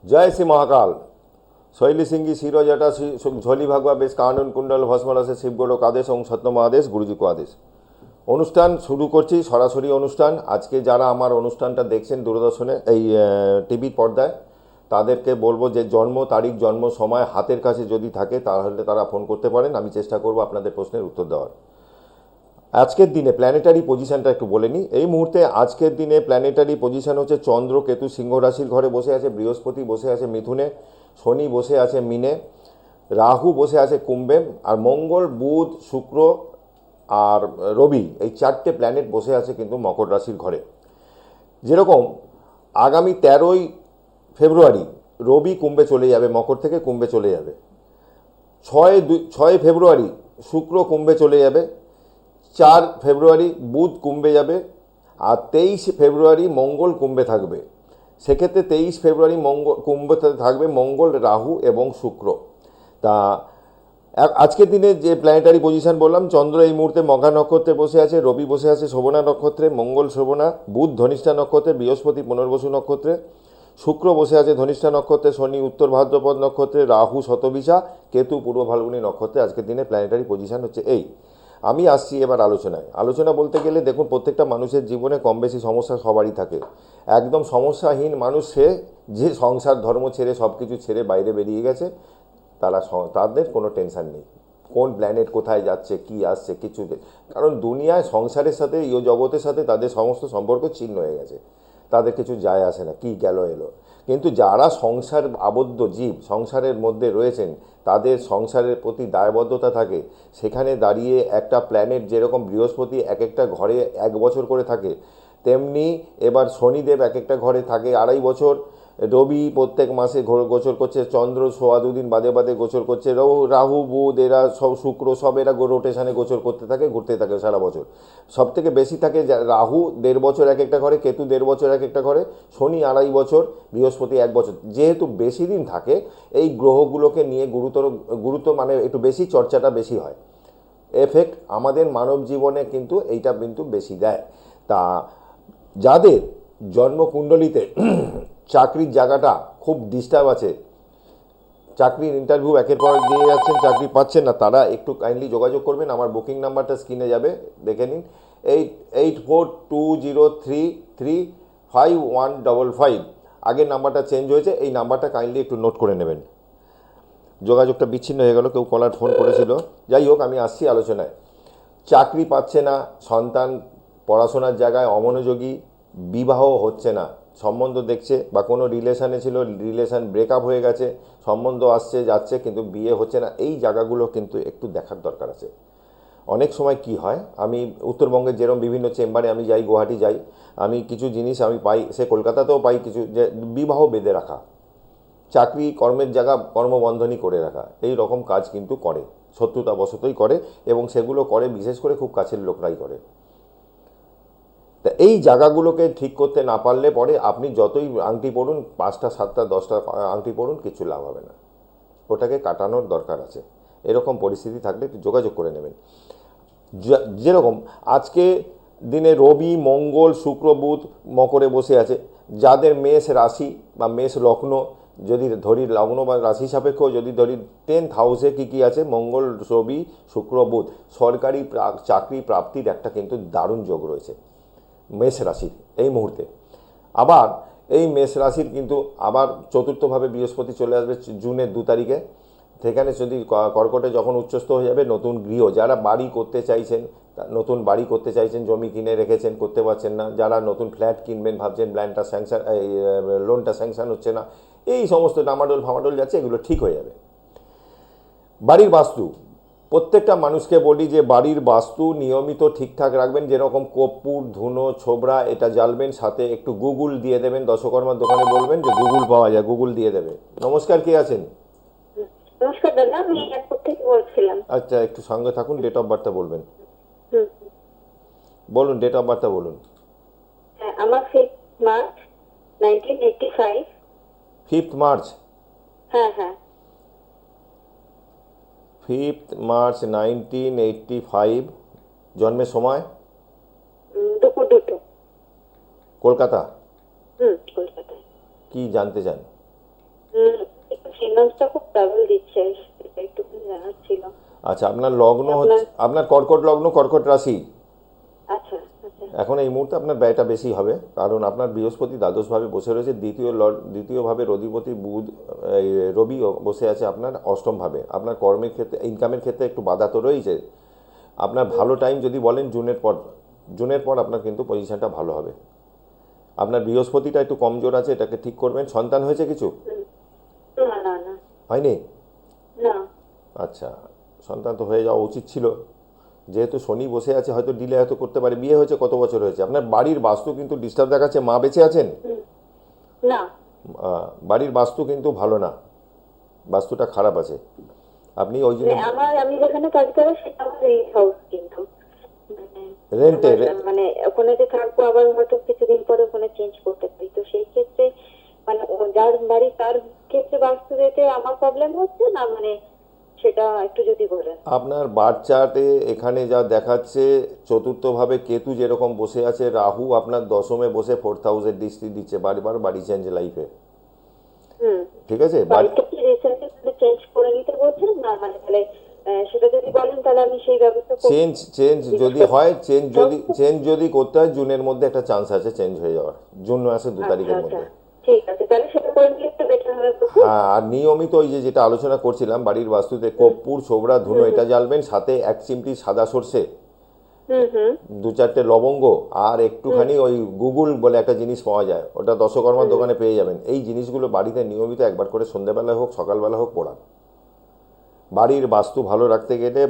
जय श्री महाकाल। शैली सिंह शिरोजटा झोली भागवा बेश कानून कुंडल भस्मराशे शिवगोड़क आदेश और सत्यम आदेश गुरुजी को आदेश। অনুষ্ঠান শুরু করছি, সরাসরি অনুষ্ঠান। আজকে যারা আমার অনুষ্ঠানটা দেখছেন দূরদর্শনে এই টিভি পর্দায়, তাদেরকে বলবো যে জন্ম তারিখ জন্ম সময় হাতের কাছে যদি থাকে তাহলে তারা ফোন করতে পারেন। আমি চেষ্টা করব আপনাদের প্রশ্নের উত্তর দেওয়ার। আজকের দিনে প্ল্যানেটারি পজিশনটা একটু বলে নিই। এই মুহূর্তে আজকের দিনে প্ল্যানেটারি পজিশন হচ্ছে চন্দ্র কেতু সিংহ রাশির ঘরে বসে আছে, বৃহস্পতি বসে আছে মিথুনে, শনি বসে আছে মিনে, রাহু বসে আছে কুম্ভে, আর মঙ্গল বুধ শুক্র আর রবি এই চারটে প্ল্যানেট বসে আছে কিন্তু মকর রাশির ঘরে। যেরকম আগামী 13ই ফেব্রুয়ারি রবি কুম্ভে চলে যাবে, মকর থেকে কুম্ভে চলে যাবে। 6 ফেব্রুয়ারি শুক্র কুম্ভে চলে যাবে, 4 ফেব্রুয়ারি বুধ কুম্ভে যাবে, আর 23 ফেব্রুয়ারি মঙ্গল কুম্ভে থাকবে। সেক্ষেত্রে 23 ফেব্রুয়ারি কুম্ভে থাকবে মঙ্গল, রাহু এবং শুক্র। তা আজকের দিনে যে প্ল্যানেটারি পজিশন বললাম, চন্দ্র এই মুহূর্তে মঘা নক্ষত্রে বসে আছে, রবি বসে আছে শোভনা নক্ষত্রে, মঙ্গল শোভনা, বুধ ধনিষ্ঠা নক্ষত্রে, বৃহস্পতি পুনর্বসু নক্ষত্রে, শুক্র বসে আছে ধনিষ্ঠা নক্ষত্রে, শনি উত্তর ভাদ্রপদ নক্ষত্রে, রাহু শতবিশা, কেতু পূর্ব ফাল্গুনী নক্ষত্রে। আজকের দিনে প্ল্যানেটারি পজিশন হচ্ছে এই। আমি আসছি এবার আলোচনা বলতে গেলে দেখুন, প্রত্যেকটা মানুষের জীবনে কম বেশি সমস্যা সবারই থাকে। একদম সমস্যাহীন মানুষ সে যে সংসার ধর্ম ছেড়ে সব কিছু ছেড়ে বাইরে বেরিয়ে গেছে, তাদের কোনো টেনশন নেই কোন প্ল্যানেট কোথায় যাচ্ছে কি আসছে কিছু নেই। কারণ দুনিয়ায় সংসারের সাথে ইয় জগতের সাথে তাদের সমস্ত সম্পর্ক ছিন্ন হয়ে গেছে, তাদের কিছু যায় আসে না কি গেল এলো। কিন্তু যারা সংসার আবদ্ধ জীব, সংসারের মধ্যে রয়েছেন, তাদের সংসারের প্রতি দায়বদ্ধতা থাকে। সেখানে দাঁড়িয়ে একটা প্ল্যানেট যেরকম বৃহস্পতি এক একটা ঘরে 1 বছর করে থাকে, তেমনি এবার শনিদেব এক একটা ঘরে থাকে 2.5 বছর, রবি প্রত্যেক মাসে গোচর করছে, চন্দ্র 2.5 দিন বাদে বাদে গোচর করছে, রাহু বুধ এরা সব শুক্র সব এরা রোটেশনে গোচর করতে থাকে, ঘুরতে থাকে সারা বছর। সব থেকে বেশি থাকে রাহু 1.5 বছর এক একটা ঘরে, কেতু 1.5 বছর এক একটা ঘরে, শনি 2.5 বছর, বৃহস্পতি 1 বছর। যেহেতু বেশি দিন থাকে, এই গ্রহগুলোকে নিয়ে গুরুত্ব মানে একটু বেশি চর্চাটা বেশি হয়। এফেক্ট আমাদের মানব জীবনে কিন্তু এইটা কিন্তু বেশি দেয়। তা যাদের জন্মকুণ্ডলিতে চাকরির জায়গাটা খুব ডিস্টার্ব আছে, চাকরির ইন্টারভিউ একের পর দিয়ে যাচ্ছেন, চাকরি পাচ্ছেন না, তারা একটু কাইন্ডলি যোগাযোগ করবেন। আমার বুকিং নাম্বারটা স্ক্রিনে যাবে, দেখে নিন। 8842033555। আগের নাম্বারটা চেঞ্জ হয়েছে, এই নাম্বারটা কাইন্ডলি একটু নোট করে নেবেন। যোগাযোগটা বিচ্ছিন্ন হয়ে গেল, কেউ কলার ফোন করেছিল। যাই হোক, আমি আসছি আলোচনায়। চাকরি পাচ্ছে না, সন্তান পড়াশোনার জায়গায় অমনোযোগী, বিবাহ হচ্ছে না, সম্বন্ধ দেখছে বা কোনো রিলেশানে ছিল, রিলেশান ব্রেকআপ হয়ে গেছে, সম্বন্ধ আসছে যাচ্ছে কিন্তু বিয়ে হচ্ছে না, এই জায়গাগুলো কিন্তু একটু দেখার দরকার আছে। অনেক সময় কি হয়, আমি উত্তরবঙ্গের যেরকম বিভিন্ন চেম্বারে আমি যাই, গুয়াহাটি যাই, আমি কিছু জিনিস আমি পাই, সে কলকাতাতেও পাই কিছু, যে বিবাহ বেঁধে রাখা, চাকরি কর্মের জায়গা কর্মবন্ধনী করে রাখা, এই রকম কাজ কিন্তু করে, শত্রুতাবশতই করে, এবং সেগুলো করে বিশেষ করে খুব কাছের লোকরাই করে। তা এই জায়গাগুলোকে ঠিক করতে না পারলে পরে আপনি যতই আংটি পড়ুন, 5টা 7টা 10টা আংটি পড়ুন, কিছু লাভ হবে না। ওটাকে কাটানোর দরকার আছে। এরকম পরিস্থিতি থাকলে একটু যোগাযোগ করে নেবেন। যেরকম আজকে দিনে রবি মঙ্গল শুক্র বুধ মকরে বসে আছে, যাদের মেষ রাশি বা মেষ লগ্ন, যদি ধরি লগ্ন বা রাশি সাপেক্ষ, যদি ধরি 10th হাউসে কী আছে, মঙ্গল রবি শুক্র বুধ, সরকারি চাকরি প্রাপ্তির একটা কিন্তু দারুণ যোগ রয়েছে মেষ রাশির এই মুহূর্তে। আবার এই মেষ রাশির কিন্তু আবার চতুর্থভাবে বৃহস্পতি চলে আসবে জুনের 2 তারিখে। সেখানে যদি কর্কটে যখন উচ্চস্থ হয়ে যাবে, নতুন গৃহ, যারা বাড়ি করতে চাইছেন, নতুন বাড়ি করতে চাইছেন, জমি কিনে রেখেছেন করতে পারছেন না, যারা নতুন ফ্ল্যাট কিনবেন ভাবছেন, প্ল্যানটা স্যাংশন, লোনটা স্যাংশন হচ্ছে না, এই সমস্ত ডামাডোল ফামাডোল যাচ্ছে, এগুলো ঠিক হয়ে যাবে। বাড়ির বাস্তু, প্রত্যেকটা মানুষকে বলি যে বাড়ির বাস্তু নিয়মিত ঠিকঠাক রাখবেন। যেরকম কর্পূর ধুনো ছোবড়া এটা জ্বালবেন, সাথে একটু গুগল দিয়ে দেবেন। দশকর্মার দোকানে বলবেন যে গুগল পাওয়া যায়, গুগল দিয়ে দেবে। নমস্কার, কে আছেন? নমস্কার দাদা, আমি এয়ারপোর্ট থেকে বলছিলাম। আচ্ছা, একটু সঙ্গে থাকুন, ডেট অফ বার্থটা বলবেন। বলুন, ডেট অফ বার্থটা বলুন। হ্যাঁ, আমার 5th মার্চ 1985। 5th March? হ্যাঁ হ্যাঁ। 5th March 1985। জন্মের সময়? দুপুর 2টো। কলকাতা? কলকাতায়। কি জানতে চান? একটু ফিনান্সটা খুব ট্রাভেল দিচ্ছে, সেটা একটু জানার ছিল। আচ্ছা, আপনার লগ্ন হচ্ছে, আপনার- আপনার কর্কট লগ্ন, কর্কট রাশি। আচ্ছা আচ্ছা। এখন এই মুহূর্তে আপনার ব্যয়টা বেশি হবে, কারণ আপনার বৃহস্পতি দ্বাদশভাবে বসে রয়েছে, দ্বিতীয়ভাবে রবিপতি বুধ, এই রবি বসে আছে আপনার অষ্টমভাবে। আপনার কর্মের ক্ষেত্রে, ইনকামের ক্ষেত্রে একটু বাধা তো রয়েছে। আপনার ভালো টাইম যদি বলেন জুনের পর আপনার কিন্তু পজিশনটা ভালো হবে। আপনার বৃহস্পতিটা একটু কমজোর আছে, এটাকে ঠিক করবেন। সন্তান হয়েছে কিছু? না না না হয়নি? না। আচ্ছা, সন্তান তো হয়ে যাওয়া উচিত ছিল। যেহেতু শনি বসে আছে, হয়তো ডিলে হয়তো করতে পারে। বিয়ে হয়েছে কত বছর হয়েছে? আপনার বাড়ির বাস্তু কিন্তু ডিস্টার্ব দেখাচ্ছে। মা বেঁচে আছেন? না। বাড়ির বাস্তু কিন্তু ভালো না, বাস্তুটা খারাপ আছে। আপনি ওই জন্য আমি যেখানে কাজ করি সেটা আমার এই হাউস, কিন্তু রেন্টে মানে ওখানে যে থাকবো আবার হয়তো কিছুদিন পরে ওখানে চেঞ্জ করতে পারি, তো সেই ক্ষেত্রে মানে যার বাড়ি তার ক্ষেত্রে বাস্তু যেতে আমার প্রবলেম হচ্ছে না, মানে সেটা একটু যদি বলেন। আপনার বার্থ চার্টে এখানে যা দেখাচ্ছে, চতুর্থভাবে কেতু যেরকম বসে আছে, রাহু আপনার দশমে বসে 4th হাউসের দৃষ্টি দিচ্ছে, বারবার বাড়ি চেঞ্জ লাইফে। ঠিক আছে, বাড়িটা কি রিসেন্টলি চেঞ্জ করে নিতে বলছেন না, মানে তাহলে সেটা যদি বলেন তাহলে আমি সেই ব্যবস্থা করব। চেঞ্জ যদি হয়, চেঞ্জ যদি করতে হয়, জুনের মধ্যে একটা চান্স আছে চেঞ্জ হয়ে যাওয়ার। জুন মাসের 2 তারিখের আচ্ছা, মধ্যে। ঠিক আছে, তাহলে সেটা করে নিলে একটু বেটার হবে বুঝলি? হ্যাঁ, আর নিয়মিত ওই যেটা আলোচনা করছিলাম বাড়ির বাস্তুতে, কর্পূর, ছোবড়া, ধুনো এটা জ্বালবেন, সাথে 1 চিমটি সাদা সর্ষে, হুম। 2-4টে লবঙ্গ, আর একটুখানি ওই গুগল বলে একটা জিনিস পাওয়া যায়, ওটা দশকর্মার দোকানে পেয়ে যাবেন। এই জিনিসগুলো বাড়িতে নিয়মিত একবার করে সন্ধ্যেবেলা হোক সকালবেলা হোক পোড়ান। বাড়ির বাস্তু ভালো রাখতে গেলে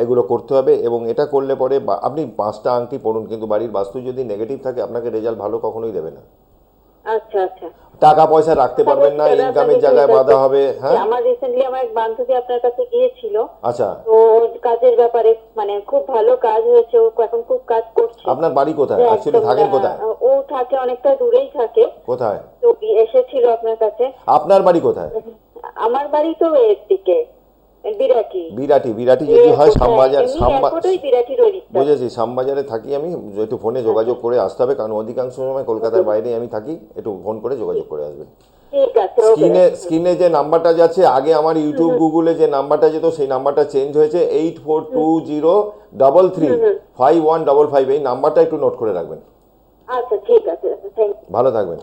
এগুলো করতে হবে। এবং এটা করলে পরে আপনি 5টা আংটি পড়ুন, কিন্তু বাড়ির বাস্তু যদি নেগেটিভ থাকে আপনাকে রেজাল্ট ভালো কখনোই দেবে না। আচ্ছা আচ্ছা। টাকা পয়সা রাখতে পারবেন না, ইনকামের জায়গায় বাধা হবে। হ্যাঁ, আমার রিসেন্টলি আমার এক বান্ধবী আপনার কাছে গিয়েছিল, আচ্ছা। তো ওর কাজের ব্যাপারে মানে খুব ভালো কাজ হয়েছে, ও এখন খুব কাজ করছে। আপনার বাড়ি কোথায়? যে অ্যাকচুয়ালি একদম, থাকেন কোথায়? ও থাকে অনেকটা দূরেই থাকে। কোথায়? তো এসেছিল আপনার কাছে। আপনার বাড়ি কোথায়? আমার বাড়ি তো এর দিকে, বিরাটি। বিরাটি যদি হয় শ্যামবাজার, এয়ারপোর্টই বিরাটির ওই দিকটা। বুঝেছি, শ্যামবাজারে থাকি আমি। একটু ফোনে যোগাযোগ করে আসতে হবে, কারণ অধিকাংশ সময় কলকাতার বাইরে আমি থাকি। একটু ফোন করে যোগাযোগ করে আসবেন। ঠিক আছে, স্ক্রিনে যে নাম্বারটা যাচ্ছে, আগে আমার ইউটিউব গুগলে যে নাম্বারটা যেত সেই নাম্বারটা চেঞ্জ হয়েছে, 8420335155। এই নাম্বারটা একটু নোট করে রাখবেন। আচ্ছা ঠিক আছে, থ্যাংক ইউ। ভালো থাকবেন।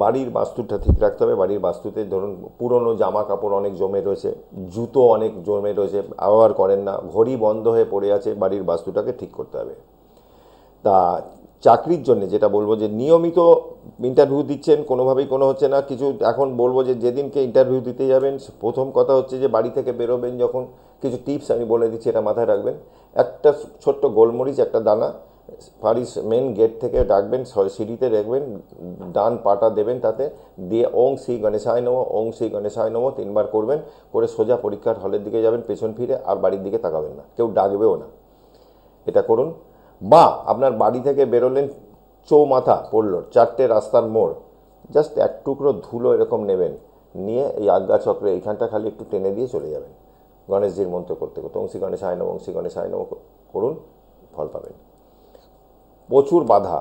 বাড়ির বাস্তুটা ঠিক রাখতে হবে। বাড়ির বাস্তুতে ধরুন পুরনো জামা কাপড় অনেক জমে রয়েছে, জুতো অনেক জমে রয়েছে, ব্যবহার করেন না, ঘড়ি বন্ধ হয়ে পড়ে আছে, বাড়ির বাস্তুটাকে ঠিক করতে হবে। তা চাকরির জন্য যেটা বলবো, যে নিয়মিত ইন্টারভিউ দিচ্ছেন, কোনোভাবেই কোনো হচ্ছে না কিছু। এখন বলবো যে যেদিনকে ইন্টারভিউ দিতে যাবেন, প্রথম কথা হচ্ছে যে বাড়ি থেকে বেরোবেন যখন, কিছু টিপস আমি বলে দিচ্ছি, এটা মাথায় রাখবেন। একটা ছোট্ট গোলমরিচ, একটা দানা, বাড়ির মেন গেট থেকে ডাকবেন, সিঁড়িতে রাখবেন, ডান পাটা দেবেন তাতে, দিয়ে ওং শ্রী গণেশায় নমঃ, ওং শ্রী গণেশায় নমঃ 3বার করবেন, করে সোজা পরীক্ষার হলের দিকে যাবেন, পেছন ফিরে আর বাড়ির দিকে তাকাবেন না, কেউ ডাকবেও না। এটা করুন। বা আপনার বাড়ি থেকে বেরোলেন, চৌমাথা পড়লো, 4টে রাস্তার মোড়, জাস্ট এক টুকরো ধুলো এরকম নেবেন, নিয়ে এই আজ্ঞা চক্রে এইখানটা খালি একটু টেনে দিয়ে চলে যাবেন, গণেশজির মন্ত্র করতে করতে ওং শ্রী গণেশায় নমঃ, ওং শ্রী গণেশায় নমঃ করুন, ফল পাবেন। প্রচুর বাধা,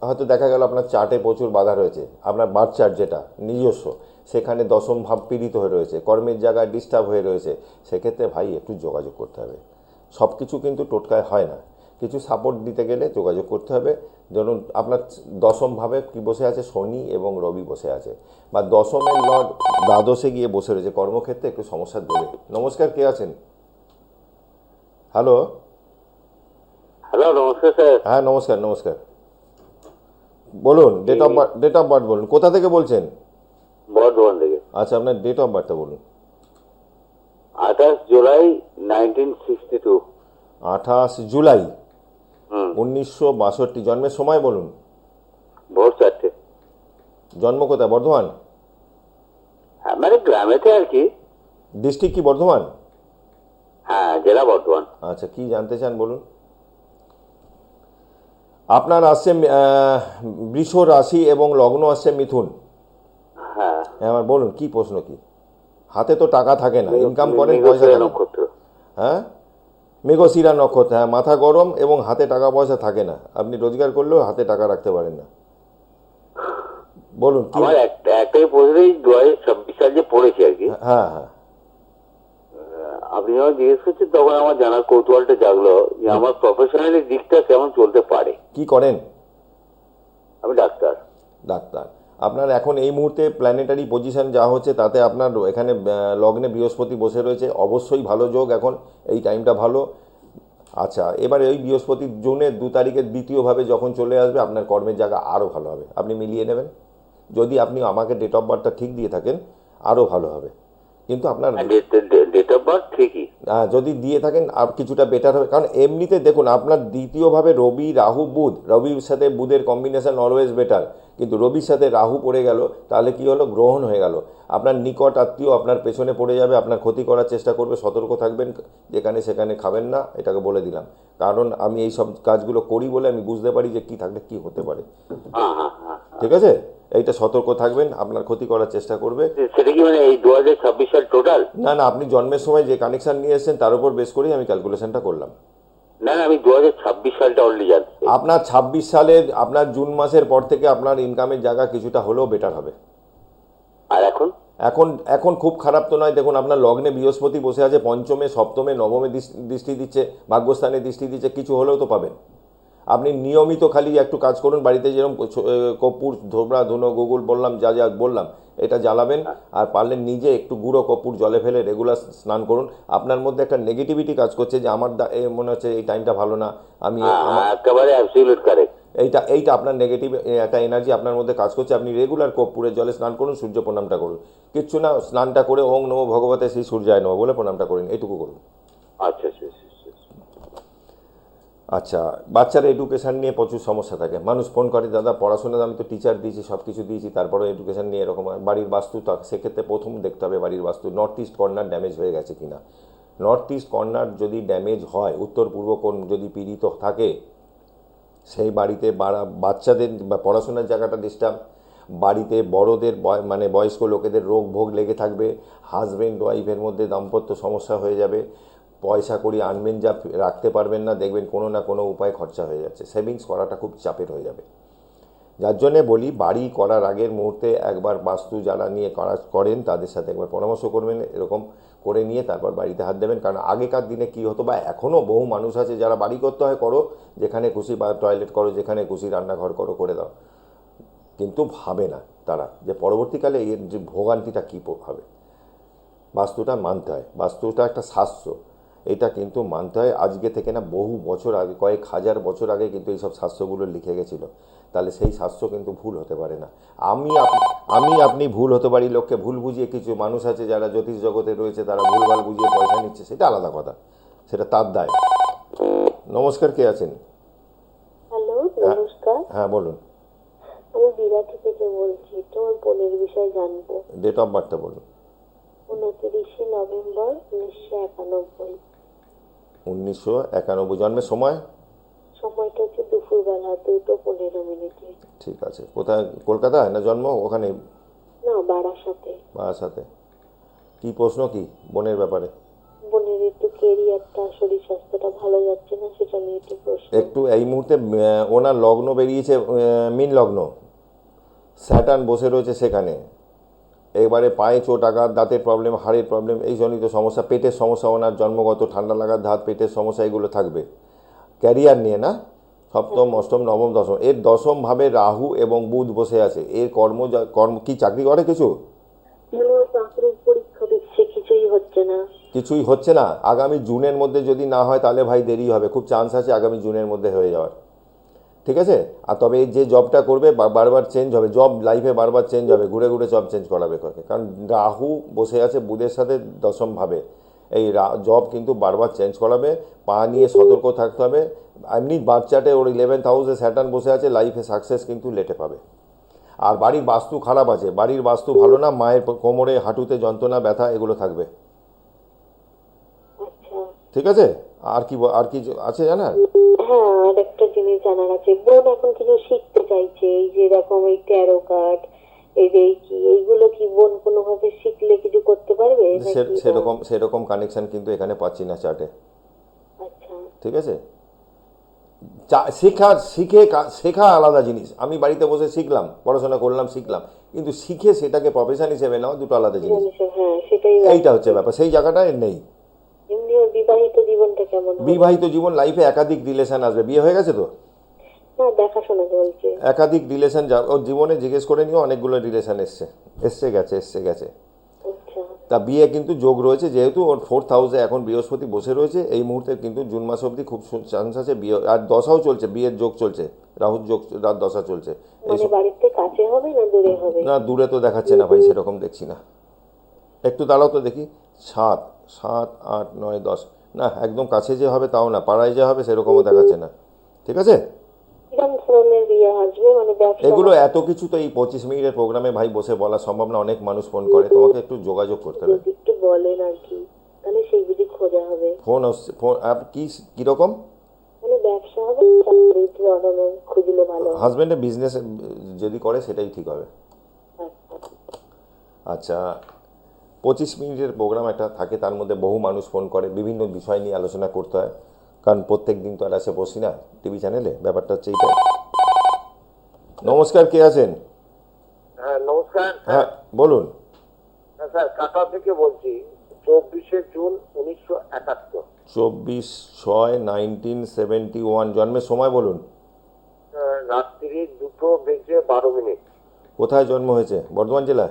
হয়তো দেখা গেল আপনার চার্টে প্রচুর বাধা রয়েছে, আপনার বার্থ চার্ট যেটা নিজস্ব, সেখানে দশম ভাব পীড়িত হয়ে রয়েছে, কর্মের জায়গায় ডিস্টার্ব হয়ে রয়েছে, সেক্ষেত্রে ভাই একটু যোগাযোগ করতে হবে। সব কিছু কিন্তু টোটকায় হয় না, কিছু সাপোর্ট দিতে গেলে যোগাযোগ করতে হবে। ধরুন আপনার দশম ভাবে কি বসে আছে, শনি এবং রবি বসে আছে, বা দশমের লর্ড দ্বাদশে গিয়ে বসে রয়েছে, কর্মক্ষেত্রে একটু সমস্যা দেবে। নমস্কার, কে আছেন? হ্যালো। হ্যালো, নমস্কার স্যার। হ্যাঁ, নমস্কার। বলুন, ডেট অফ বার্থ বলুন, কোথা থেকে বলছেন? বর্ধমান থেকে। আচ্ছা, আপনার ডেট অফ বার্থটা বলুন। 28 জুলাই 1962। 28 জুলাই 1962। জন্মের সময় বলুন। ভোর 4টে। জন্ম কোথায়? বর্ধমান? হ্যাঁ, মানে গ্রামেতে আর কি। ডিস্ট্রিক্ট কি বর্ধমান? হ্যাঁ, জেলা বর্ধমান। আচ্ছা, কি জানতে চান বলুন। আপনার আসছে বৃষ রাশি এবং লগ্ন আসছে মিথুন। হ্যাঁ, আমার বলুন, কি প্রশ্ন কি? হাতে তো টাকা থাকে না, ইনকাম করেন, পয়সা মৃগশিরা থাকে না। নক্ষত্র। হ্যাঁ, মৃগশিরা নক্ষত্র। হ্যাঁ, মাথা গরম এবং হাতে টাকা পয়সা থাকে না, আপনি রোজগার করলেও হাতে টাকা রাখতে পারেন না। বলুন কি? আমার একটাই প্রশ্ন, 2026 সাল যে পড়েছে আর কি, হ্যাঁ হ্যাঁ, আপনি যখন জিজ্ঞেস করছেন তখন আমার জানার কৌতূহলটা জাগলো যে আমার প্রফেশনালি দিকটা কেমন চলতে পারে। কি করেন? আমি ডাক্তার। ডাক্তার। আপনার এখন এই মুহূর্তে প্ল্যানেটারি পজিশন যা হচ্ছে তাতে আপনার এখানে লগ্নে বৃহস্পতি বসে রয়েছে, অবশ্যই ভালো যোগ এখন, এই টাইমটা ভালো। আচ্ছা, এবারে ওই বৃহস্পতি জুনের 2 তারিখের দ্বিতীয়ভাবে যখন চলে আসবে আপনার কর্মের জায়গা আরও ভালো হবে, আপনি মিলিয়ে নেবেন। যদি আপনি আমাকে ডেট অফ বার্থটা ঠিক দিয়ে থাকেন আরও ভালো হবে, কিন্তু আপনার ডেট অফ বার্থ ঠিকই, যদি দিয়ে থাকেন আর কিছুটা বেটার হবে। কারণ এমনিতে দেখুন আপনার দ্বিতীয়ভাবে রবি রাহু বুধ, রবির সাথে বুধের কম্বিনেশন অলওয়েজ বেটার, কিন্তু রবির সাথে রাহু পড়ে গেল, তাহলে কি হলো, গ্রহণ হয়ে গেল। আপনার নিকট আত্মীয় আপনার পেছনে পড়ে যাবে, আপনার ক্ষতি করার চেষ্টা করবে, সতর্ক থাকবেন, যেখানে সেখানে খাবেন না, এটাকে বলে দিলাম। কারণ আমি এই সব কাজগুলো করি বলে আমি বুঝতে পারি যে কি থাকলে কি হতে পারে। হ্যাঁ হ্যাঁ হ্যাঁ। ঠিক আছে, এইটা সতর্ক থাকবেন, আপনার ক্ষতি করার চেষ্টা করবে। সেটা কি মানে এই 2026 সাল টোটাল? না না, আপনি জন্মের সময় যে কানেকশন নিয়ে এসেছেন তার উপর বেস করেই আমি ক্যালকুলেশনটা করলাম। না না, আমি 2026 সালটা অলরেডি জানছি। আপনার 26 সালের আপনার জুন মাসের পর থেকে আপনার ইনকামের জায়গা কিছুটা হলেও বেটার হবে। আর এখন? এখন এখন খুব খারাপ তো নয়। দেখুন আপনার লগ্নে বৃহস্পতি বসে আছে, পঞ্চমে সপ্তমে নবমে দৃষ্টি দিচ্ছে, ভাগ্যস্থানে দৃষ্টি দিচ্ছে, কিছু হলেও তো পাবেন। আপনি নিয়মিত খালি একটু কাজ করুন, বাড়িতে যেরকম কর্পূর ধোবরা ধুনো গুগল বললাম, যা যা বললাম এটা জ্বালাবেন। আর পারলে নিজে একটু গুঁড়ো কর্পূর জলে ফেলে রেগুলার স্নান করুন। আপনার মধ্যে একটা নেগেটিভিটি কাজ করছে যে আমার মনে হচ্ছে এই টাইমটা ভালো না, আমি একেবারে অ্যাবসলিউট কারেক্ট। এইটা আপনার নেগেটিভ একটা এনার্জি আপনার মধ্যে কাজ করছে। আপনি রেগুলার কর্পূরের জলে স্নান করুন, সূর্য প্রণামটা করুন, কিচ্ছু না, স্নানটা করে ওং নমো ভগবতে শ্রী সূর্যায় নমঃ বলে প্রণামটা করুন, এইটুকু করুন। আচ্ছা আচ্ছা আচ্ছা, আচ্ছা। আচ্ছা, বাচ্চার এডুকেশান নিয়ে প্রচুর সমস্যা থাকে, মানুষ ফোন করে দাদা পড়াশোনা, আমি তো টিচার দিয়েছি, সব কিছু দিয়েছি, তারপরে এডুকেশান নিয়ে এরকম হয়। বাড়ির বাস্তু, সেক্ষেত্রে প্রথম দেখতে হবে বাড়ির বাস্তু, নর্থ ইস্ট কর্নার ড্যামেজ হয়ে গেছে কিনা। নর্থ ইস্ট কর্নার যদি ড্যামেজ হয়, উত্তর পূর্ব কোণ যদি পীড়িত থাকে, সেই বাড়িতে বাচ্চাদের বা পড়াশোনার জায়গাটা ডিস্টার্ব, বাড়িতে বড়দের মানে বয়স্ক লোকেদের রোগ ভোগ লেগে থাকবে, হাজব্যান্ড ওয়াইফের মধ্যে দাম্পত্য সমস্যা হয়ে যাবে, পয়সা করি আনবেন যা রাখতে পারবেন না, দেখবেন কোনো না কোনো উপায় খরচা হয়ে যাচ্ছে, সেভিংস করাটা খুব চাপের হয়ে যাবে। যার জন্যে বলি বাড়ি করার আগের মুহূর্তে একবার বাস্তু যারা নিয়ে করেন তাদের সাথে একবার পরামর্শ করবেন, এরকম করে নিয়ে তারপর বাড়িতে হাত দেবেন। কারণ আগেকার দিনে কি হতো, বা এখনও বহু মানুষ আছে যারা বাড়ি করতে হয় করো, যেখানে খুশি, বা টয়লেট করো যেখানে খুশি, রান্নাঘর করো, করে দাও, কিন্তু ভাবে না তারা যে পরবর্তীকালে এর যে ভোগান্তিটা কী হবে। বাস্তুটা মানতে হয়, বাস্তুটা একটা শাস্ত্র, এটা কিন্তু মানতে হয়। আজকে থেকে না, বহু বছর আগে, কয়েক হাজার বছর আগে কিন্তু এইসব শাস্ত্রগুলো লিখে গেছিলো, তাহলে সেই শাস্ত্র কিন্তু ভুল হতে পারে না। আপনি ভুল হতে পারি, লোককে ভুল বুঝিয়ে, কিছু মানুষ আছে যারা জ্যোতিষ জগতে রয়েছে তারা ভুলভাল বুঝিয়ে পয়সা নিচ্ছে, সেটা আলাদা কথা, সেটা তার দায়। নমস্কার, কে আছেন? হ্যালো, নমস্কার। হ্যাঁ বলুন। আমি বিরাটি থেকে বলছি, তোমার বোনের বিষয়ে জানবো। ডেট অফ বার্থটা বলুন। 29 নভেম্বর 1991। 1991 জন্মের সময়? সময়টা হচ্ছে দুপুরবেলা 2:15। ঠিক আছে। কোথায়, কলকাতায় না জন্ম ওখানে? না, বারাসাতে। বারাসাতে। কি প্রশ্ন, কি বোনের ব্যাপারে? বোনের একটু কেরিয়ারটা, শরীর স্বাস্থ্যটা ভালো যাচ্ছে না, সেটা নিয়ে একটু প্রশ্ন। একটু এই মুহূর্তে ওনার লগ্ন বেরিয়েছে মীন লগ্ন, স্যাটার্ন বসে রয়েছে সেখানে। এবারে পায়ে চোট, আঘাত, দাঁতের প্রবলেম, হাড়ের প্রবলেম, এই জনিত সমস্যা, পেটের সমস্যা, ওনার জন্মগত ঠান্ডা লাগার ধাত, পেটের সমস্যা, এগুলো থাকবে। ক্যারিয়ার নিয়ে না, সপ্তম অষ্টম নবম দশম, এর দশম ভাবে রাহু এবং বুধ বসে আছে। এর কর্ম কি চাকরি করে কিছু? চাকরির পরীক্ষা দিচ্ছে, কিছুই হচ্ছে না। কিছুই হচ্ছে না। আগামী জুনের মধ্যে যদি না হয় তাহলে ভাই দেরি হবে, খুব চান্স আছে আগামী জুনের মধ্যে হয়ে যাওয়ার। ঠিক আছে। আর তবে এই যে জবটা করবে বারবার চেঞ্জ হবে, জব লাইফে বারবার চেঞ্জ হবে, ঘুরে ঘুরে জব চেঞ্জ করাবে, কারণ রাহু বসে আছে বুধের সাথে দশম ভাবে, এই জব কিন্তু বারবার চেঞ্জ করাবে। পা নিয়ে সতর্ক থাকতে হবে। এমনি বাচ্চাটে ওর 11th হাউসে স্যাটার্ন বসে আছে, লাইফে সাকসেস কিন্তু লেটে পাবে। আর বাড়ির বাস্তু খারাপ আছে, বাড়ির বাস্তু ভালো না, মায়ের কোমরে হাঁটুতে যন্ত্রণা, ব্যথা, এগুলো থাকবে। আচ্ছা, ঠিক আছে। আর কি আছে জানার? হ্যাঁ, আর একটা জিনিস জানার আছে। বোন এখন কিছু শিখতে চাইছে, এই যে এরকম এই ট্যারো কার্ড, এই রেকি, এইগুলো কি বোন কোনোভাবে শিখলে কিছু করতে পারবে? সেরকম কানেকশন কিন্তু এখানে পাচ্ছি না চার্টে। আচ্ছা, ঠিক আছে। শেখা আলাদা জিনিস। আমি বাড়িতে বসে শিখলাম, পড়াশোনা করলাম, শিখলাম, কিন্তু শিখে সেটাকে প্রফেশন হিসেবে নেওয়া দুটো আলাদা জিনিস। হ্যাঁ সেটাই। এইটা হচ্ছে ব্যাপার, সেই জায়গাটায় নেই। এমনি ওর বিবাহিত জীবনটা কেমন হবে? বিবাহিত জীবন, লাইফে একাধিক রিলেশন আসবে। বিয়ে হয়ে গেছে তো? না, দেখাশোনা চলছে। একাধিক রিলেশন ওর জীবনে জিজ্ঞেস করে নিও, অনেকগুলো রিলেশন এসছে গেছে। আচ্ছা। তা বিয়ে কিন্তু যোগ রয়েছে, যেহেতু ওর 4th হাউসে এখন বৃহস্পতি বসে রয়েছে এই মুহূর্তে, কিন্তু জুন মাস অবধি খুব চান্স আছে বিয়ে। আর দশাও চলছে, বিয়ের যোগ চলছে, রাহুর যোগ, রাত দশা চলছে। মানে বাড়িতে কাছে হবে না দূরে হবে? না, দূরে তো দেখাচ্ছে না ভাই, সেরকম দেখছি না। একটু দাঁড়াও তো দেখি। 7, 7, 8, 9, 10, না একদম কাছে যে হবে তাও না, পাড়ায় যে হবে সেরকমও দেখাচ্ছে না। ঠিক আছে, কিরকম ধরনের বিয়ে আসবে, মানে ব্যবসা? এগুলো এত কিছু তো এই 25 মিনিটের প্রোগ্রামে ভাই বসে বলা সম্ভব না। অনেক মানুষ ফোন করে, তোমাকে একটু যোগাযোগ করতে হবে। যদি একটু বলেন আর কি, তাহলে সেই বুঝি খোঁজা হবে। ফোন কীরকম? মানে ব্যবসা হবে, চাকরি ধরনের খুঁজলে ভালো হবে। হাজব্যান্ডের বিজনেস যদি করে সেটাই ঠিক হবে। আচ্ছা, 25 মিনিটের প্রোগ্রাম একটা থাকে, তার মধ্যে বহু মানুষ ফোন করে, বিভিন্ন বিষয় নিয়ে আলোচনা করতে হয়, কারণ প্রত্যেক দিন তো আর এসে বসি না টিভি চ্যানেলে। ব্যাপারটা হচ্ছে এইটা। নমস্কার, কে আছেন? হ্যাঁ নমস্কার। হ্যাঁ বলুন। হ্যাঁ স্যার, কাটা থেকে বলছি। 24শে জুন 1971, 24/6/1971 জন্মের সময় বলুন। রাত্রি 2:12। কোথায় জন্ম হয়েছে? বর্ধমান জেলা?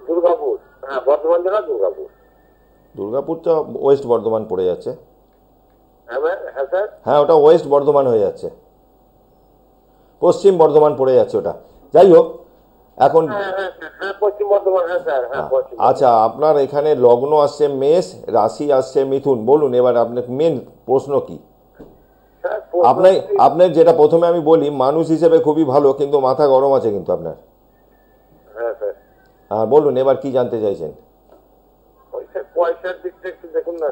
দুর্গাপুর। হ্যাঁ বর্ধমান জেলা দুর্গাপুর। দুর্গাপুরটা ওয়েস্ট বর্ধমান পড়ে যাচ্ছে। হ্যাঁ স্যার। হ্যাঁ, ওটা ওয়েস্ট বর্ধমান হয়ে যাচ্ছে, পশ্চিম বর্ধমান পড়ে যাচ্ছে ওটা। যাই হোক, এখন হ্যাঁ পশ্চিম বর্ধমান। হ্যাঁ স্যার, হ্যাঁ পশ্চিম। আচ্ছা, আপনার এখানে লগ্ন আসছে মেষ, রাশি আসছে মিথুন। বলুন এবার আপনার মেন প্রশ্ন কি? স্যার, আপনার যেটা প্রথমে আমি বলি, মানুষ হিসেবে খুবই ভালো, কিন্তু মাথা গরম আছে কিন্তু আপনার। হ্যাঁ স্যার। হ্যাঁ বলুন, এবার কি জানতে চাইছেন? পয়সার দিকটা একটু দেখুন না।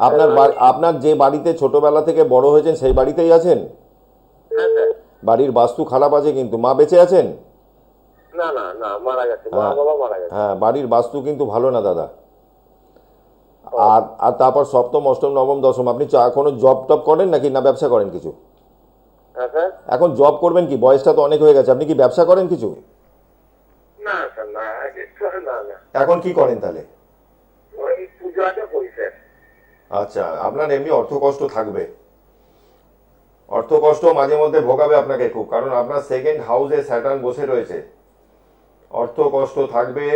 আপনার যে বাড়িতে ছোটবেলা থেকে বড় হয়েছেন সেই বাড়িতেই আছেন? হ্যাঁ স্যার। বাড়ির বাস্তু খারাপ আছে কিন্তু। মা বেঁচে আছেন? না না না, মারা গেছে, মা বাবা মারা গেছে। হ্যাঁ, বাড়ির বাস্তু কিন্তু ভালো না দাদা। আর আর তারপর সপ্তম, অষ্টম, নবম, দশম। আপনি এখনো জব টপ করেন নাকি, না ব্যবসা করেন কিছু? হ্যাঁ স্যার। এখন জব করবেন কি? বয়সটা তো অনেক হয়ে গেছে। আপনি কি ব্যবসা করেন কিছু? না স্যার, না না না। এখন কি করেন তাহলে? ওই পুজো আগে করি স্যার। আচ্ছা, আপনার এমনি অর্থ কষ্ট থাকবে, অর্থ কষ্ট মাঝে মধ্যে ভোগাবে আপনাকে খুব, কারণ আপনার সেকেন্ড হাউসে স্যাটার্ন বসে রয়েছে। অর্থ কষ্ট থাকবে।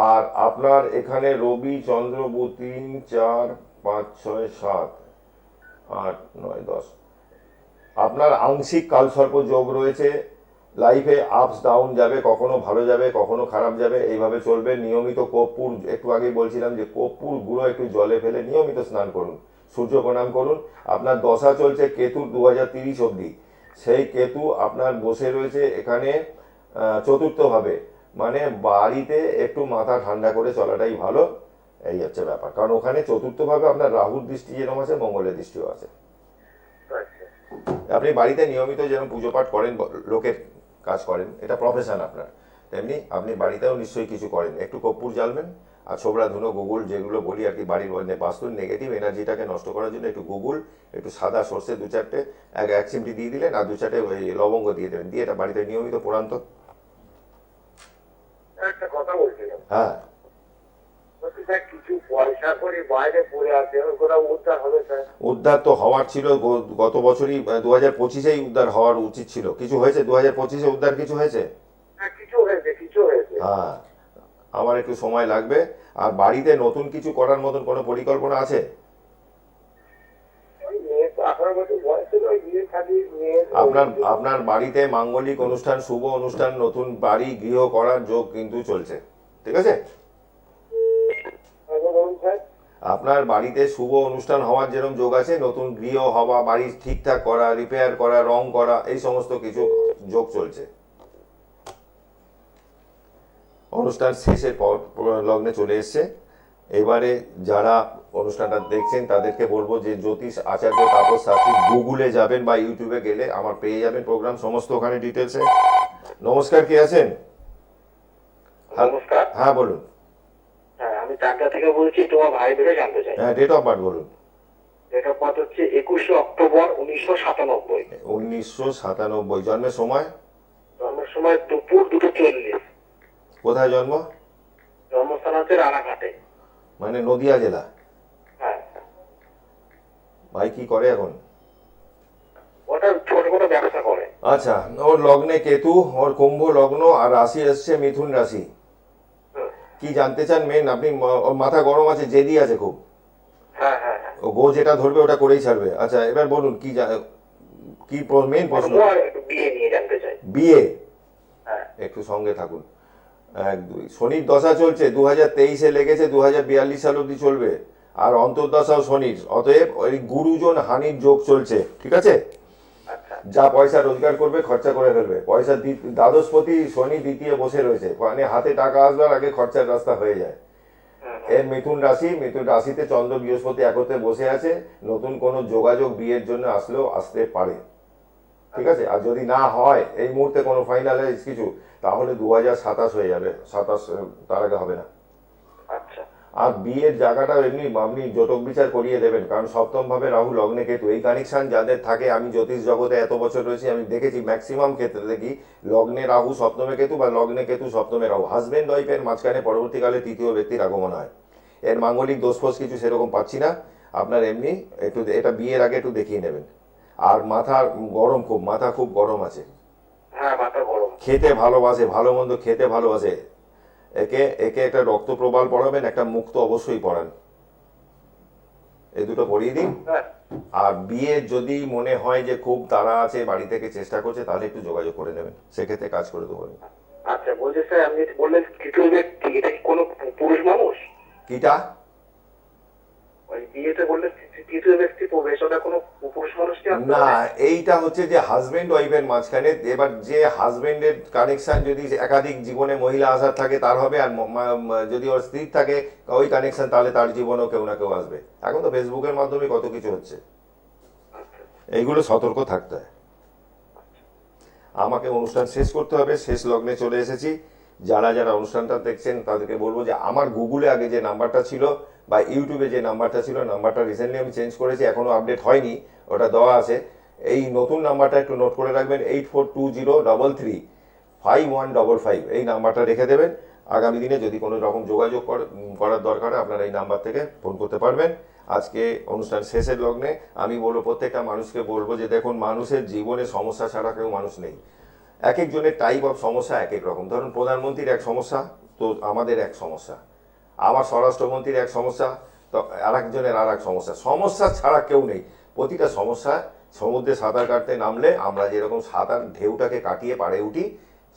আর আপনার এখানে রবি, চন্দ্র, বুধ 3, 4, 5, 6, 7, 8, 9, 10। আপনার আংশিক কালসর্প যোগ রয়েছে। লাইফে আপস ডাউন যাবে, কখনো ভালো যাবে, কখনো খারাপ যাবে, এইভাবে চলবে। নিয়মিত কর্পূর, একটু আগেই বলছিলাম যে কর্পূর গুঁড়ো একটু জলে ফেলে নিয়মিত স্নান করুন, সূর্য প্রণাম করুন। আপনার দশা চলছে কেতুর 2030 অবধি। সেই কেতু আপনার বসে রয়েছে এখানে চতুর্থভাবে, মানে বাড়িতে একটু মাথা ঠান্ডা করে চলাটাই ভালো। এই হচ্ছে ব্যাপার, কারণ ওখানে চতুর্থভাবে আপনার রাহুর দৃষ্টি যেরকম আছে, মঙ্গলের দৃষ্টিও আছে। আপনি বাড়িতে নিয়মিত যেরকম পুজো পাঠ করেন, লোকের কাজ করেন, এটা প্রফেশন আপনার, তেমনি আপনি বাড়িতেও নিশ্চয়ই কিছু করেন। একটু কর্পূর জ্বালবেন, আর ছোবড়া ধুনো, গুগল, যেগুলো বলি আর কি, বাড়ির বাস্তুর নেগেটিভ এনার্জিটাকে নষ্ট করার জন্য একটু গুগল, একটু সাদা সর্ষে 2-4টে, এক চিমটি দিয়ে দিলেন, আর 2-4টে ওই লবঙ্গ দিয়ে দেবেন, দিয়ে এটা বাড়িতে নিয়মিত পোড়ান তো। একটা কথা বলছিলাম। হ্যাঁ, কিছু পয়সা করে বাইরে পড়ে আছে, ওরা উদ্ধার হবে স্যার? উদ্ধার তো হওয়ার ছিল গত বছরই, 2025-এই উদ্ধার হওয়ার উচিত ছিল। কিছু হয়েছে 2025-এ উদ্ধার? কিছু হয়েছে? হ্যাঁ কিছু হয়েছে, কিছু হয়েছে। হ্যাঁ, আমার একটু সময় লাগবে। আর বাড়িতে নতুন কিছু করার মতন কোনো পরিকল্পনা আছে? ওই মেয়ে তো 18 বছর বয়স ছিল, ওই বিয়ে খালি মেয়ে। আপনার বাড়িতে মাঙ্গলিক অনুষ্ঠান, শুভ অনুষ্ঠান, নতুন বাড়ি গৃহ করার যোগ কিন্তু চলছে। ঠিক আছে, আপনার বাড়িতে শুভ অনুষ্ঠান হওয়ার যেরকম যোগ আছে, নতুন গৃহ হওয়া, বাড়ি ঠিকঠাক করা, রিপেয়ার করা, রং করা, এই সমস্ত কিছু যোগ চলছে। অনুষ্ঠান শেষের পর লগ্নে চলে এসছে। এবারে যারা অনুষ্ঠানটা দেখছেন তাদেরকে বলবো যে জ্যোতিষ আচার্য তাপস শাস্ত্রী গুগলে যাবেন বা ইউটিউবে গেলে আমার পেয়ে যাবেন প্রোগ্রাম, সমস্ত ওখানে ডিটেলসে। নমস্কার, কে আছেন? নমস্কার। হ্যাঁ বলুন। হ্যাঁ, আমি টাকা থেকে বলছি, তোমার ভাই থেকে জানতে চাই। হ্যাঁ, ডেট অফ বার্থ বলুন। ডেট অফ বার্থ হচ্ছে 21শে অক্টোবর 1997। 1997। জন্মের সময়? জন্মের সময় দুপুর 2:40। কোথায় জন্ম? জন্মস্থান হচ্ছে রানাঘাটে। মানে নদিয়া জেলা। হ্যাঁ, ভাই কি করে এখন? ওটা ছোটখাটো ব্যবসা করে। আচ্ছা, ওর লগ্নে কেতু, ওর কুম্ভ লগ্ন, আর রাশি এসছে মিথুন রাশি। হুম। কি জানতে চান মেন আপনি? ওর মাথা গরম আছে, জেদি আছে খুব। হ্যাঁ হ্যাঁ হ্যাঁ। ও গো যেটা ধরবে ওটা করেই ছাড়বে। আচ্ছা এবার বলুন কি কি মেন প্রশ্ন? ও আর একটু বিয়ে নিয়ে জানতে চাই। বিয়ে? হ্যাঁ। একটু সঙ্গে থাকুন। 1 2 শনির দশা চলছে, 2023-এ লেগেছে, 2042 সাল অব্দি চলবে। আর অন্তর্দশাও শনির, অতএব ওই গুরুজন হানির যোগ চলছে, ঠিক আছে? আচ্ছা। যা পয়সা রোজগার করবে খরচা করে ফেলবে। পয়সা দ্বাদশপতি শনি দ্বিতীয় বসে রয়েছে, মানে হাতে টাকা আসবার আগে খরচার রাস্তা হয়ে যায়। এর মিথুন রাশি, মিথুন রাশিতে চন্দ্র বৃহস্পতি একত্রে বসে আছে। নতুন কোনো যোগাযোগ বিয়ের জন্য আসলেও আসতে পারে, ঠিক আছে? আর যদি না হয় এই মুহূর্তে কোনো ফাইনালাইজ কিছু, তাহলে 2027 হয়ে যাবে। 27 তার আগে হবে না। আচ্ছা। আর বিয়ের জায়গাটা এমনি আপনি জটক বিচার করিয়ে দেবেন, কারণ সপ্তম ভাবে রাহু লগ্নে কেতু, এই কানেকশন যাদের থাকে, আমি জ্যোতিষ জগতে এত বছর রয়েছি, আমি দেখেছি ম্যাক্সিমাম ক্ষেত্রে দেখি লগ্নে রাহু সপ্তমে কেতু বা লগ্নে কেতু সপ্তমে রাহু, হাজবেন্ড ওয়াইফের মাঝখানে পরবর্তীকালে তৃতীয় ব্যক্তির আগমন হয়। এর মাঙ্গলিক দোষফোষ কিছু সেরকম পাচ্ছি না। আপনার এমনি একটু এটা বিয়ের আগে একটু দেখিয়ে নেবেন। আর মাথার গরম খুব, মাথা খুব গরম আছে। হ্যাঁ, মাথা গরম। খেতে ভালোবাসে, ভালো মন্দ খেতে ভালোবাসে। একে একে একটা রক্ত প্রবাল পড়াবেন, একটা মুক্ত অবশ্যই পড়ান, এই দুটো পড়িয়ে দিন। হ্যাঁ। আর বিয়ে যদি মনে হয় যে খুব তাড়া আছে, বাড়ি থেকে চেষ্টা করছে, তাহলে একটু যোগাযোগ করে নেবেন, সেক্ষেত্রে কাজ করে দেবো। আচ্ছা, বলছি স্যার, আপনি বললেন তৃতীয় ব্যক্তি, এটা কি কোনো পুরুষ মানুষ? কিটা? ওই বিয়েতে বললেন তৃতীয় ব্যক্তি প্রবেশ, ওটা কোনো পুরুষ মানুষ কি আসতে না, পারে? এইটা হচ্ছে যে হাজবেন্ড ওয়াইফের মাঝখানে, এবার যে হাজবেন্ডের কানেকশন যদি একাধিক জীবনে মহিলা আসার থাকে তার হবে, আর যদি ওর স্ত্রীর থাকে ওই কানেকশন, তাহলে তার জীবনেও কেউ না কেউ আসবে। এখন তো ফেসবুকের মাধ্যমে কত কিছু হচ্ছে, আচ্ছা। এইগুলো সতর্ক থাকতে হয়। আমাকে অনুষ্ঠান শেষ করতে হবে, শেষ লগ্নে চলে এসেছি। যারা যারা অনুষ্ঠানটা দেখছেন তাদেরকে বলবো যে আমার গুগলে আগে যে নাম্বারটা ছিল বা ইউটিউবে যে নাম্বারটা ছিল, নাম্বারটা রিসেন্টলি আমি চেঞ্জ করেছি, এখনো আপডেট হয়নি, ওটা দেওয়া আছে। এই নতুন নাম্বারটা একটু নোট করে রাখবেন, 8420335155, এই নাম্বারটা রেখে দেবেন। আগামী দিনে যদি কোনো রকম যোগাযোগ করার দরকার হয়, আপনারা এই নাম্বার থেকে ফোন করতে পারবেন। আজকে অনুষ্ঠান শেষের লগ্নে আমি বলবো, প্রত্যেকটা মানুষকে বলবো যে দেখুন, মানুষের জীবনে সমস্যা ছাড়া কেউ মানুষ নেই। এক একজনের টাইপ অফ সমস্যা এক এক রকম। ধরুন প্রধানমন্ত্রীর এক সমস্যা, তো আমাদের এক সমস্যা, আমার স্বরাষ্ট্রমন্ত্রীর এক সমস্যা, তো আর একজনের আর এক সমস্যা। সমস্যা ছাড়া কেউ নেই। প্রতিটা সমস্যা, সমুদ্রে সাঁতার কাটতে নামলে আমরা যেরকম সাঁতার ঢেউটাকে কাটিয়ে পাড়ে উঠি,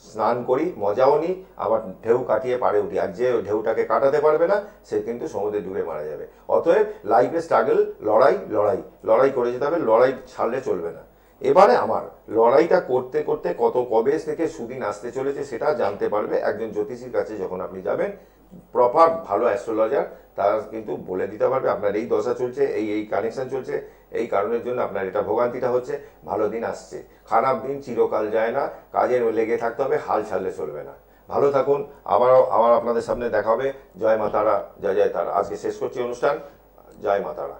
স্নান করি, মজাও নিই, আবার ঢেউ কাটিয়ে পাড়ে উঠি, আর যে ঢেউটাকে কাটাতে পারবে না সে কিন্তু সমুদ্রে ডুবে মারা যাবে। অতএব লাইফে স্ট্রাগল, লড়াই লড়াই লড়াই করে যেতে হবে, লড়াই ছাড়লে চলবে না। এবারে আমার লড়াইটা করতে করতে কবে থেকে সুদিন আসতে চলেছে সেটা জানতে পারবে একজন জ্যোতিষীর কাছে যখন আপনি যাবেন। প্রপার ভালো অ্যাস্ট্রোলজার, তারা কিন্তু বলে দিতে পারবে আপনার এই দশা চলছে, এই কানেকশন চলছে, এই কারণের জন্য আপনার এটা ভোগান্তিটা হচ্ছে, ভালো দিন আসছে। খারাপ দিন চিরকাল যায় না, কাজে লেগে থাকতে হবে, হাল ছাড়লে চলবে না। ভালো থাকুন, আবার আপনাদের সামনে দেখা হবে। জয় মা তারা, জয় জয় তারা। আজকে শেষ করছি অনুষ্ঠান। জয় মা তারা।